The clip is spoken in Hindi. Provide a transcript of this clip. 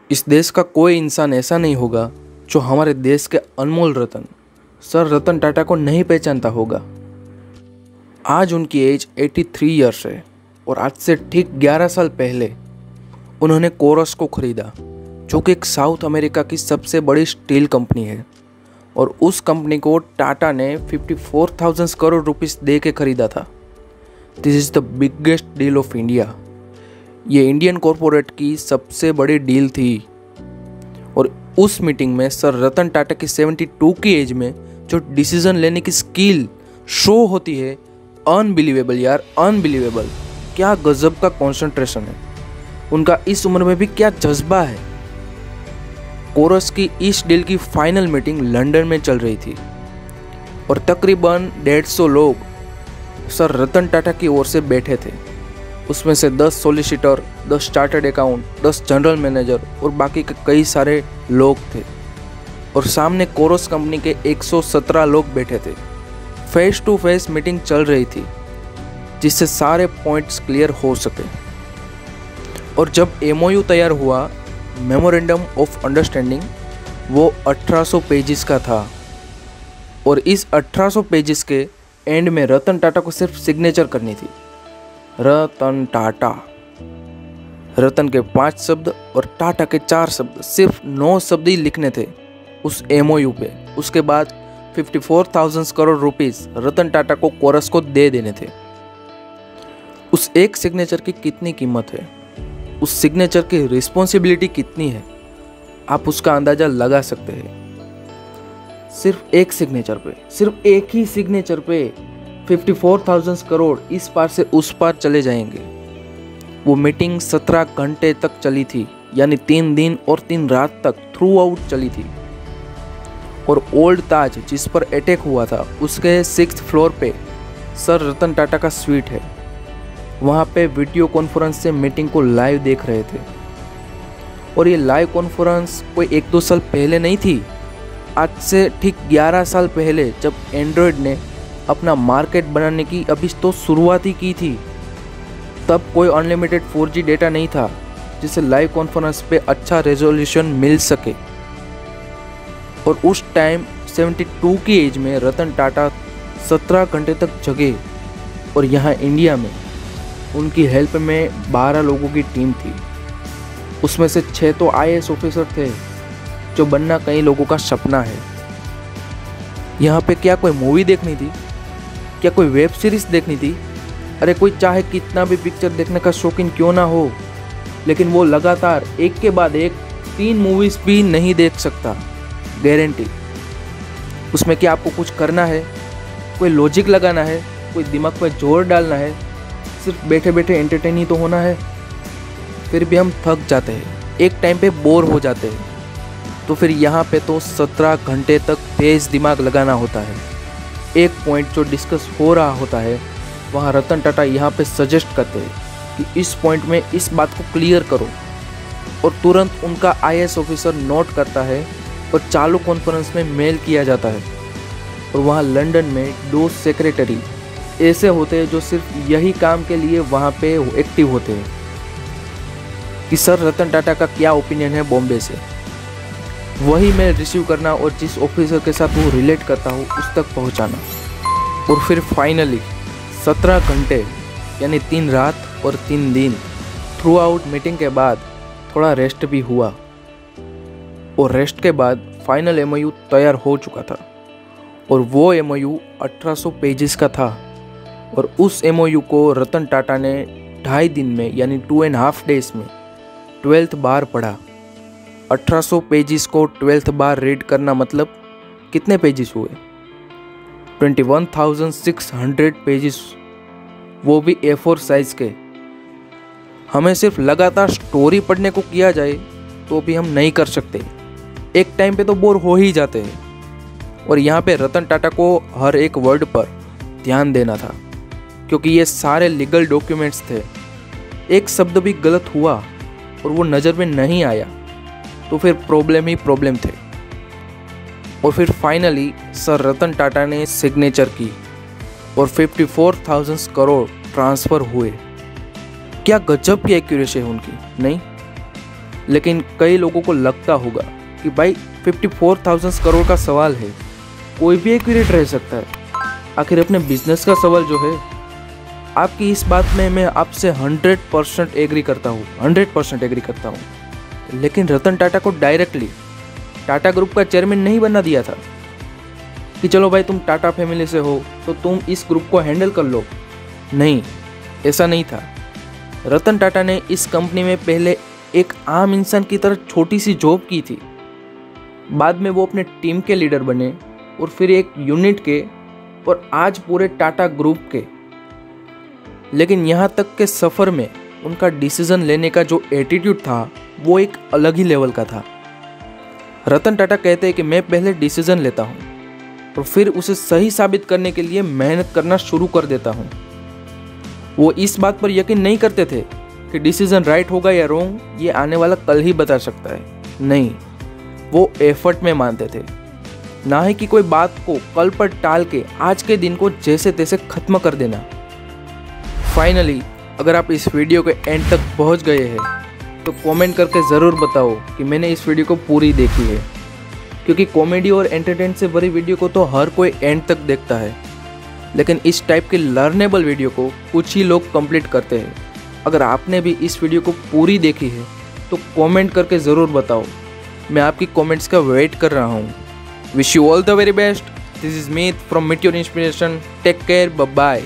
इस देश का कोई इंसान ऐसा नहीं होगा जो हमारे देश के अनमोल रतन सर रतन टाटा को नहीं पहचानता होगा। आज उनकी एज 83 ईयर्स है और आज से ठीक 11 साल पहले उन्होंने कोरस को खरीदा, जो कि एक साउथ अमेरिका की सबसे बड़ी स्टील कंपनी है। और उस कंपनी को टाटा ने 54,000 करोड़ रुपीस दे के खरीदा था। This is the biggest deal of India. ये इंडियन कॉरपोरेट की सबसे बड़ी डील थी। और उस मीटिंग में सर रतन टाटा की 72 की एज में जो डिसीजन लेने की स्किल शो होती है, अनबिलीवेबल यार, अनबिलीवेबल। क्या गजब का कंसंट्रेशन है उनका, इस उम्र में भी क्या जज्बा है। कोरस की इस डील की फाइनल मीटिंग लंदन में चल रही थी और तकरीबन 150 लोग सर रतन टाटा की ओर से बैठे थे। उसमें से 10 solicitor, 10 chartered account, 10 general manager और बाकी के कई सारे लोग थे। और सामने कोरस कंपनी के 117 लोग बैठे थे। फेस टू फेस मीटिंग चल रही थी जिससे सारे पॉइंट्स क्लियर हो सके। और जब MOU तैयार हुआ, मेमोरेंडम ऑफ अंडरस्टैंडिंग, वो 1800 पेजेस का था। और इस 1800 पेजेस के एंड में रतन टाटा को सिर्फ सिग्नेचर करनी थी। रतन टाटा, रतन के 5 शब्द और टाटा के 4 शब्द, सिर्फ 9 शब्द ही लिखने थे उस MOU पे। उसके बाद 54,000 करोड़ रुपीस रतन टाटा को कोरस को दे देने थे। उस एक सिग्नेचर की कितनी कीमत है, उस सिग्नेचर की रिस्पॉन्सिबिलिटी कितनी है, आप उसका अंदाजा लगा सकते हैं। सिर्फ एक सिग्नेचर पे, सिर्फ एक ही सिग्नेचर पे 54,000 करोड़ इस पार से उस पार चले जाएंगे। वो मीटिंग 17 घंटे तक चली थी, यानी 3 दिन और 3 रात तक थ्रू आउट चली थी। और ओल्ड ताज जिस पर अटैक हुआ था, उसके 6th फ्लोर पे सर रतन टाटा का स्वीट है। वहाँ पे वीडियो कॉन्फ्रेंस से मीटिंग को लाइव देख रहे थे। और ये लाइव कॉन्फ्रेंस कोई 1-2 साल पहले नहीं थी, आज से ठीक 11 साल पहले, जब एंड्रॉयड ने अपना मार्केट बनाने की अभी तो शुरुआत ही की थी। तब कोई अनलिमिटेड 4G डेटा नहीं था जिससे लाइव कॉन्फ्रेंस पे अच्छा रेजोल्यूशन मिल सके। और उस टाइम 72 की एज में रतन टाटा 17 घंटे तक जगे। और यहाँ इंडिया में उनकी हेल्प में 12 लोगों की टीम थी। उसमें से 6 तो IAS ऑफिसर थे, जो बनना कई लोगों का सपना है। यहाँ पे क्या कोई मूवी देखनी थी, क्या कोई वेब सीरीज देखनी थी? अरे कोई चाहे कितना भी पिक्चर देखने का शौकीन क्यों ना हो, लेकिन वो लगातार एक के बाद एक 3 मूवीज भी नहीं देख सकता, गारंटी। उसमें क्या आपको कुछ करना है, कोई लॉजिक लगाना है, कोई दिमाग पर जोर डालना है, सिर्फ बैठे बैठे एंटरटेन ही तो होना है। फिर भी हम थक जाते हैं, एक टाइम पे बोर हो जाते हैं। तो फिर यहाँ पे तो 17 घंटे तक तेज दिमाग लगाना होता है। एक पॉइंट जो डिस्कस हो रहा होता है, वहाँ रतन टाटा यहाँ पे सजेस्ट करते हैं कि इस पॉइंट में इस बात को क्लियर करो। और तुरंत उनका IAS ऑफिसर नोट करता है और चालू कॉन्फ्रेंस में मेल किया जाता है। और वहाँ लंदन में 2 सेक्रेटरी ऐसे होते हैं जो सिर्फ यही काम के लिए वहाँ पे एक्टिव होते हैं कि सर रतन टाटा का क्या ओपिनियन है बॉम्बे से। वही मेल रिसीव करना और जिस ऑफिसर के साथ वो रिलेट करता हूँ उस तक पहुँचाना। और फिर फाइनली 17 घंटे यानी 3 रात और 3 दिन थ्रू आउट मीटिंग के बाद थोड़ा रेस्ट भी हुआ। और रेस्ट के बाद फाइनल MOU तैयार हो चुका था। और वो MOU 1800 पेजेस का था। और उस MOU को रतन टाटा ने 2.5 दिन में, यानी 2.5 डेज में 12th बार पढ़ा। 1800 पेजेस को 12th बार रीड करना मतलब कितने पेजेस हुए? 21,600 पेजेस, वो भी A4 साइज के। हमें सिर्फ लगातार स्टोरी पढ़ने को किया जाए तो भी हम नहीं कर सकते, एक टाइम पे तो बोर हो ही जाते हैं। और यहाँ पे रतन टाटा को हर एक वर्ड पर ध्यान देना था, क्योंकि ये सारे लीगल डॉक्यूमेंट्स थे। एक शब्द भी गलत हुआ और वो नज़र में नहीं आया तो फिर प्रॉब्लम ही प्रॉब्लम थे। और फिर फाइनली सर रतन टाटा ने सिग्नेचर की और 54,000 करोड़ ट्रांसफ़र हुए। क्या गजब की एक्यूरेसी है उनकी, नहीं? लेकिन कई लोगों को लगता होगा कि भाई 54,000 करोड़ का सवाल है, कोई भी एक्यूरेट रह सकता है। आखिर अपने बिजनेस का सवाल जो है, आपकी इस बात में मैं आपसे 100% एग्री करता हूँ, 100% एग्री करता हूँ। लेकिन रतन टाटा को डायरेक्टली टाटा ग्रुप का चेयरमैन नहीं बनना दिया था कि चलो भाई तुम टाटा फैमिली से हो तो तुम इस ग्रुप को हैंडल कर लो। नहीं, ऐसा नहीं था। रतन टाटा ने इस कंपनी में पहले एक आम इंसान की तरह छोटी सी जॉब की थी, बाद में वो अपने टीम के लीडर बने और फिर एक यूनिट के और आज पूरे टाटा ग्रुप के। लेकिन यहाँ तक के सफ़र में उनका डिसीजन लेने का जो एटीट्यूड था वो एक अलग ही लेवल का था। रतन टाटा कहते हैं कि मैं पहले डिसीजन लेता हूँ और फिर उसे सही साबित करने के लिए मेहनत करना शुरू कर देता हूँ। वो इस बात पर यकीन नहीं करते थे कि डिसीजन राइट होगा या रॉन्ग, ये आने वाला कल ही बता सकता है। नहीं, वो एफर्ट में मानते थे, ना ही कि कोई बात को कल पर टाल के आज के दिन को जैसे तैसे खत्म कर देना। फाइनली, अगर आप इस वीडियो के एंड तक पहुंच गए हैं तो कमेंट करके ज़रूर बताओ कि मैंने इस वीडियो को पूरी देखी है, क्योंकि कॉमेडी और एंटरटेन से भरी वीडियो को तो हर कोई एंड तक देखता है, लेकिन इस टाइप की लर्नेबल वीडियो को कुछ ही लोग कंप्लीट करते हैं। अगर आपने भी इस वीडियो को पूरी देखी है तो कमेंट करके ज़रूर बताओ, मैं आपकी कमेंट्स का वेट कर रहा हूँ। Wish you all the very best. This is Meet from meet your inspiration. Take care, bye bye.